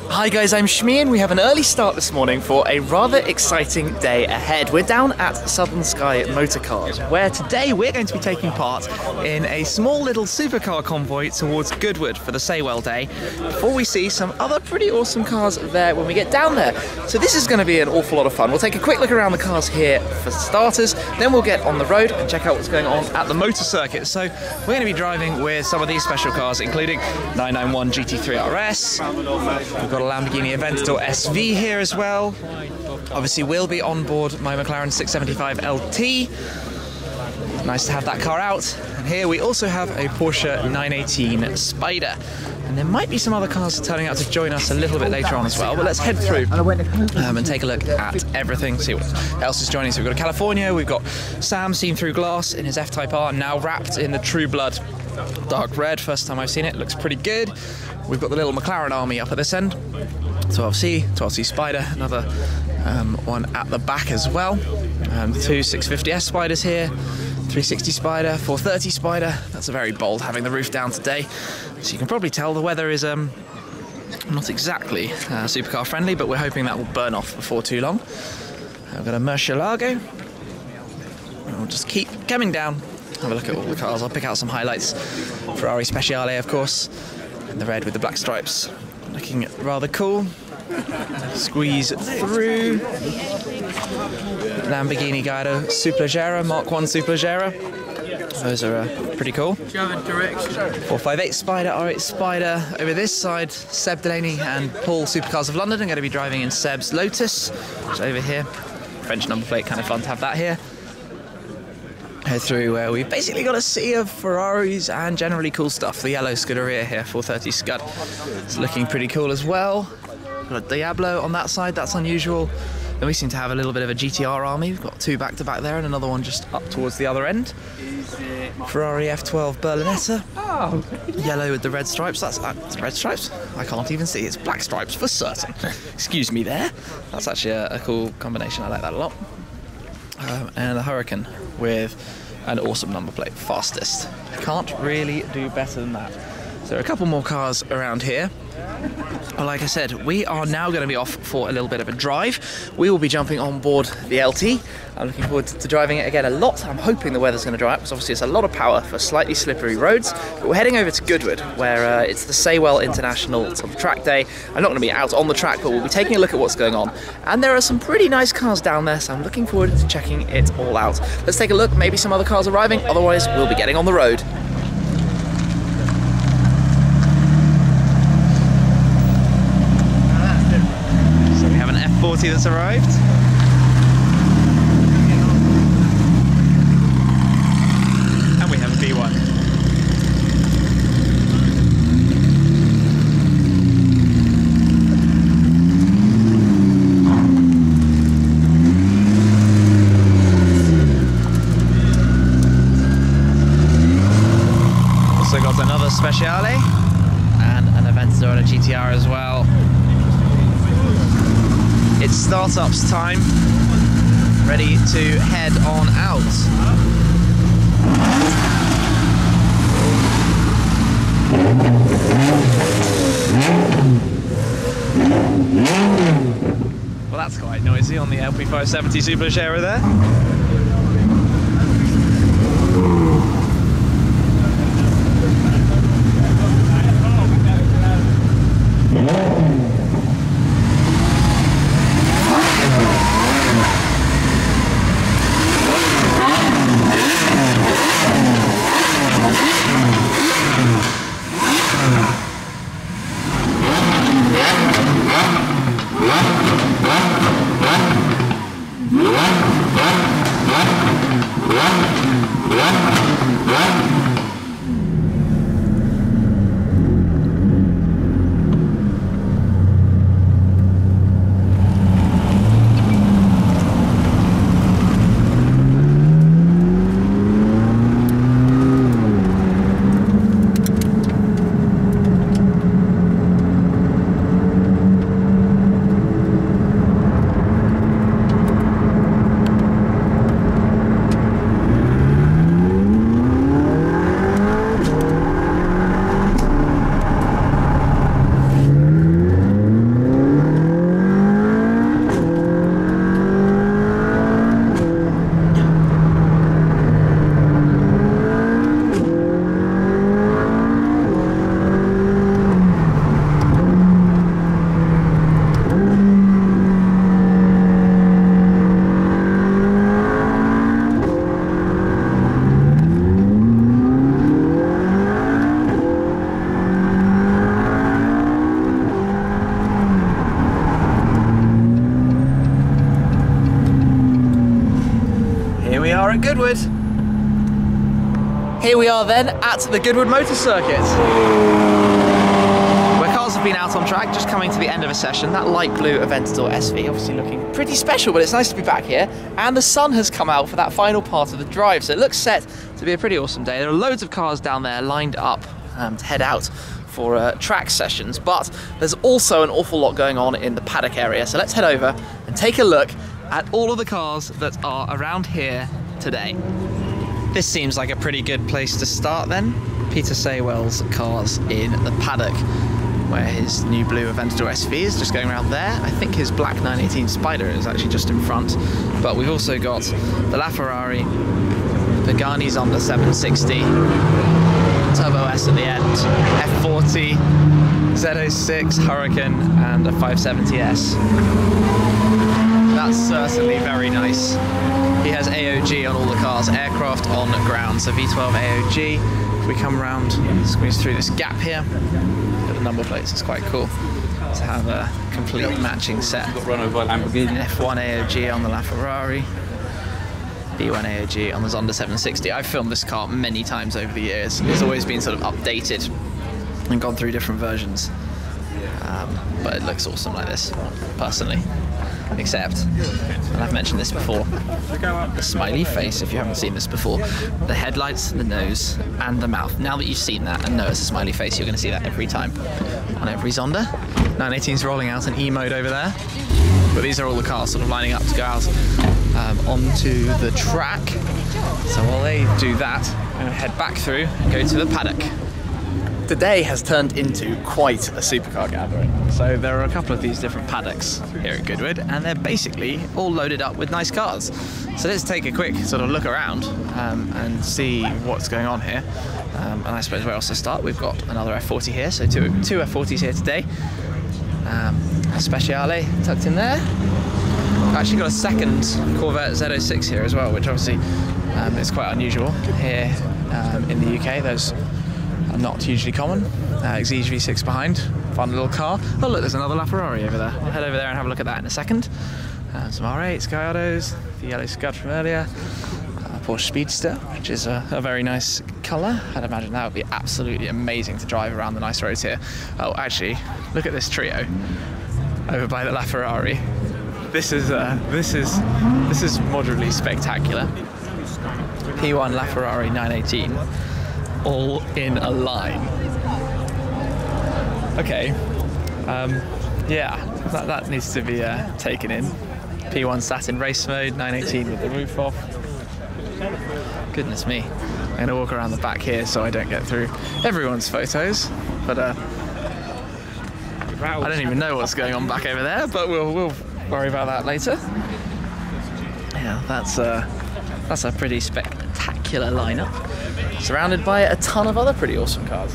Hi guys, I'm Shmi and we have an early start this morning for a rather exciting day ahead. We're down at Southern Sky Motor Cars, where today we're going to be taking part in a small little supercar convoy towards Goodwood for the Saywell day, before we see some other pretty awesome cars there when we get down there. So this is going to be an awful lot of fun. We'll take a quick look around the cars here for starters, then we'll get on the road and check out what's going on at the motor circuit. So we're going to be driving with some of these special cars, including 991 GT3 RS. We've got a Lamborghini Aventador SV here as well. Obviously we'll be on board my McLaren 675 LT. Nice to have that car out. And here we also have a Porsche 918 Spyder. And there might be some other cars turning out to join us a little bit later on as well, but let's head through and take a look at everything, see what else is joining. So we've got a California, we've got Sam seen through glass in his F-Type R, now wrapped in the True Blood dark red. First time I've seen it, looks pretty good. We've got the little McLaren army up at this end. 12C Spyder, another one at the back as well. Two 650S Spyders here, 360 Spyder, 430 Spyder. That's a very bold, having the roof down today. So you can probably tell the weather is not exactly supercar friendly, but we're hoping that will burn off before too long. I've got a Murcielago. We'll just keep coming down, have a look at all the cars. I'll pick out some highlights. Ferrari Speciale, of course, in the red with the black stripes, looking rather cool. Squeeze through. Lamborghini Gallardo Superleggera, Mark 1 Superleggera. Those are pretty cool. 458 Spyder, R8 Spyder. Over this side, Seb Delaney and Paul Supercars of London are going to be driving in Seb's Lotus, which is over here. French number plate, kind of fun to have that here. Head through where we've basically got a sea of Ferraris and generally cool stuff. The yellow Scuderia here, 430 Scud. It's looking pretty cool as well. Got a Diablo on that side, that's unusual. Then we seem to have a little bit of a GTR army. We've got two back to back there and another one just up towards the other end. Ferrari F12 Berlinetta. Yellow with the red stripes. That's red stripes? I can't even see. It's black stripes for certain. Excuse me there. That's actually a cool combination. I like that a lot. And the Hurricane with an awesome number plate, fastest. Can't really do better than that. So there are a couple more cars around here. Well, like I said, we are now going to be off for a little bit of a drive. We will be jumping on board the LT. I'm looking forward to driving it again a lot. I'm hoping the weather's going to dry up, because obviously it's a lot of power for slightly slippery roads. But we're heading over to Goodwood, where it's the Saywell International sort of track day. I'm not going to be out on the track, but we'll be taking a look at what's going on. And there are some pretty nice cars down there, so I'm looking forward to checking it all out. Let's take a look. Maybe some other cars arriving. Otherwise, we'll be getting on the road. F40 that's arrived. And we have a B1. Also got another Speciale and an Aventador and a GTR as well. It's startups time, ready to head on out. Well, that's quite noisy on the LP570 Superleggera there. Goodwood. Here we are then at the Goodwood Motor Circuit, where cars have been out on track, just coming to the end of a session. That light blue Aventador SV obviously looking pretty special, but it's nice to be back here. And the sun has come out for that final part of the drive, so it looks set to be a pretty awesome day. There are loads of cars down there lined up to head out for track sessions, but there's also an awful lot going on in the paddock area. So let's head over and take a look at all of the cars that are around here today. This seems like a pretty good place to start then. Peter Saywell's cars in the paddock, where his new blue Aventador SV is just going around there. I think his black 918 Spyder is actually just in front. But we've also got the LaFerrari, Pagani Zonda 760, Turbo S at the end, F40, Z06, Hurricane, and a 570S. That's certainly very nice. He has AOG on all the cars, aircraft on ground, so V12 AOG. If we come around, squeeze through this gap here, look at the number plates, it's quite cool to have a complete matching set. Got run over by Lamborghini. F1 AOG on the LaFerrari, B1 AOG on the Zonda 760. I've filmed this car many times over the years. It's always been sort of updated and gone through different versions. But it looks awesome like this, personally. Except, and I've mentioned this before, the smiley face, if you haven't seen this before, the headlights, the nose, and the mouth. Now that you've seen that and know it's a smiley face, you're going to see that every time on every Zonda. 918's rolling out in E mode over there, but these are all the cars sort of lining up to go out onto the track. So while they do that, I'm going to head back through and go to the paddock. The day has turned into quite a supercar gathering. So there are a couple of these different paddocks here at Goodwood, and they're basically all loaded up with nice cars. So let's take a quick sort of look around and see what's going on here. And I suppose where else to start? We've got another F40 here, so two F40s here today. A Speciale tucked in there. I've actually got a second Corvette Z06 here as well, which obviously is quite unusual here in the UK. Those are not hugely common. Exige V6 behind, fun little car. Oh look, there's another LaFerrari over there. I'll head over there and have a look at that in a second. Some R8s, Gallardos, the yellow Scud from earlier. Porsche Speedster, which is a very nice colour. I'd imagine that would be absolutely amazing to drive around the nice roads here. Oh, actually, look at this trio over by the LaFerrari. This is moderately spectacular. P1 LaFerrari 918. All in a line. Okay, yeah, that needs to be taken in. P1 sat in race mode, 918 with the roof off. Goodness me. I'm going to walk around the back here so I don't get through everyone's photos, but I don't even know what's going on back over there, but we'll worry about that later. Yeah, that's a pretty spectacular lineup, surrounded by a ton of other pretty awesome cars.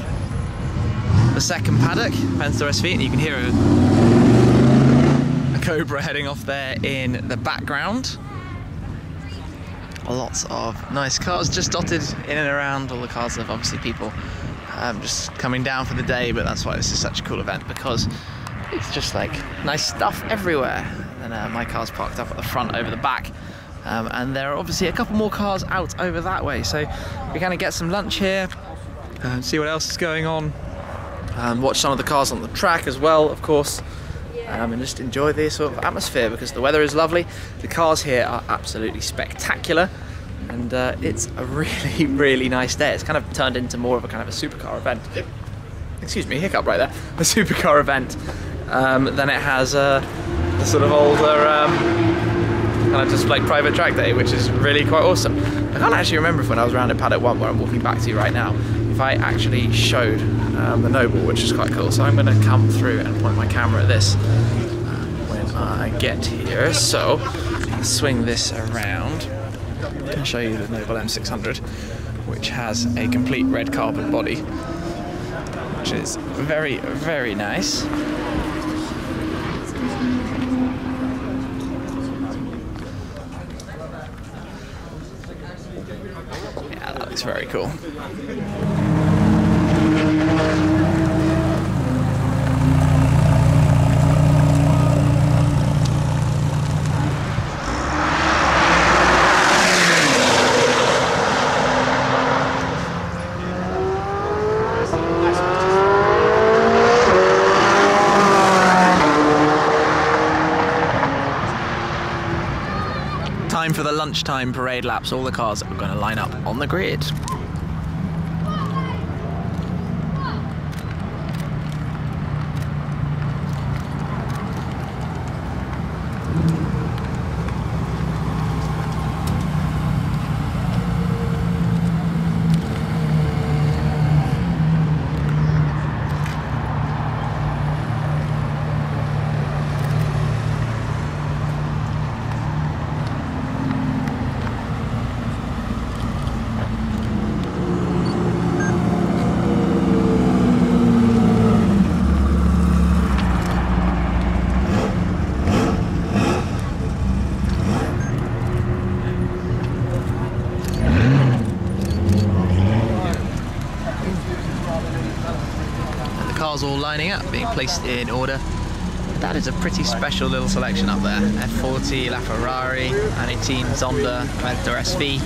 The second paddock, Aventador SV, and you can hear a Cobra heading off there in the background. Lots of nice cars just dotted in and around. All the cars of obviously people just coming down for the day, but that's why this is such a cool event, because it's just like nice stuff everywhere. And my car's parked up at the front over the back. And there are obviously a couple more cars out over that way, so we're going to get some lunch here, see what else is going on, watch some of the cars on the track as well, of course, and just enjoy this sort of atmosphere, because the weather is lovely, the cars here are absolutely spectacular, and it's a really, really nice day. It's kind of turned into more of a kind of a supercar event, excuse me, hiccup right there, a supercar event than it has the sort of older kind of just like private track day, which is really quite awesome. I can't actually remember if when I was around at Paddock 1, where I'm walking back to right now, if I actually showed the Noble, which is quite cool. So I'm going to come through and point my camera at this when I get here. So I'll swing this around and show you the Noble M600, which has a complete red carbon body, which is very, very nice. Yeah, that looks very cool. lunchtime parade laps, all the cars are going to line up on the grid. All lining up, being placed in order. That is a pretty special little selection up there. F40, LaFerrari, N18 Zonda, Aventador SV,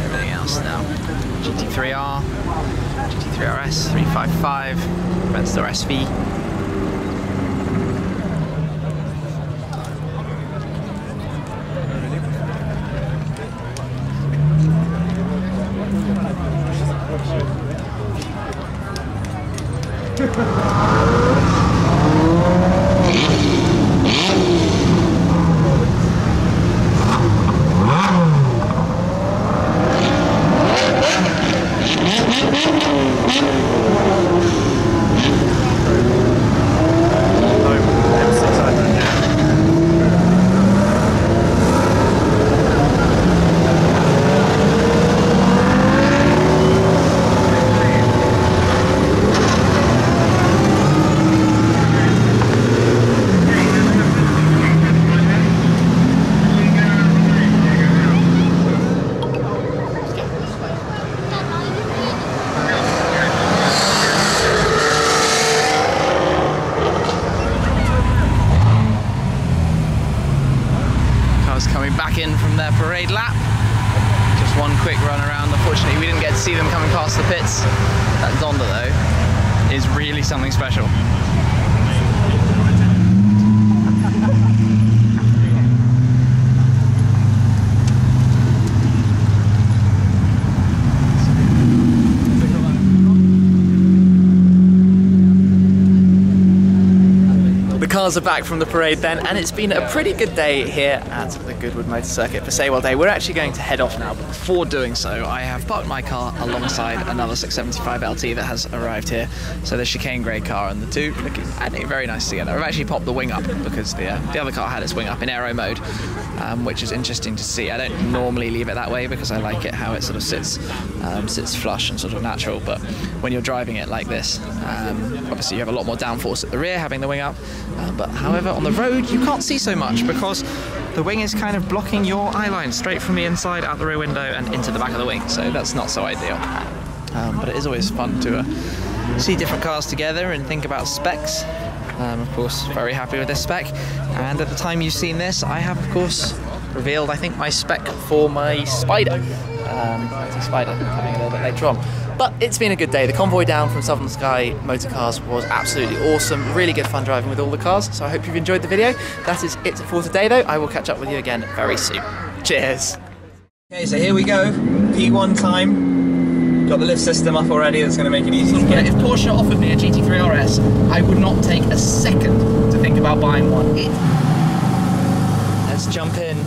everything else now. GT3R, GT3RS, 355, Aventador SV. Back in from their parade lap. Just one quick run around. Unfortunately, we didn't get to see them coming past the pits. That Zonda, though, is really something special. Cars are back from the parade then, and it's been a pretty good day here at the Goodwood Motor Circuit for Saywell Day. We're actually going to head off now, but before doing so, I have parked my car alongside another 675 LT that has arrived here. So the chicane grey car and the two looking, I think, very nice together. I've actually popped the wing up because the other car had its wing up in aero mode, which is interesting to see. I don't normally leave it that way because I like it how it sort of sits flush and sort of natural, but when you're driving it like this, obviously you have a lot more downforce at the rear having the wing up. But however, on the road you can't see so much because the wing is kind of blocking your eye line straight from the inside out the rear window and into the back of the wing, so that's not so ideal. But it is always fun to see different cars together and think about specs. Of course, very happy with this spec, and at the time you've seen this, I have of course revealed, I think, my spec for my Spyder. Spyder coming a little bit later on. But it's been a good day. The convoy down from Southern Sky Motor Cars was absolutely awesome. Really good fun driving with all the cars. So I hope you've enjoyed the video. That is it for today though. I will catch up with you again very soon. Cheers. Okay, so here we go. P1 time. Got the lift system up already. That's going to make it easy to get. If Porsche offered me a GT3RS, I would not take a second to think about buying one. Let's jump in.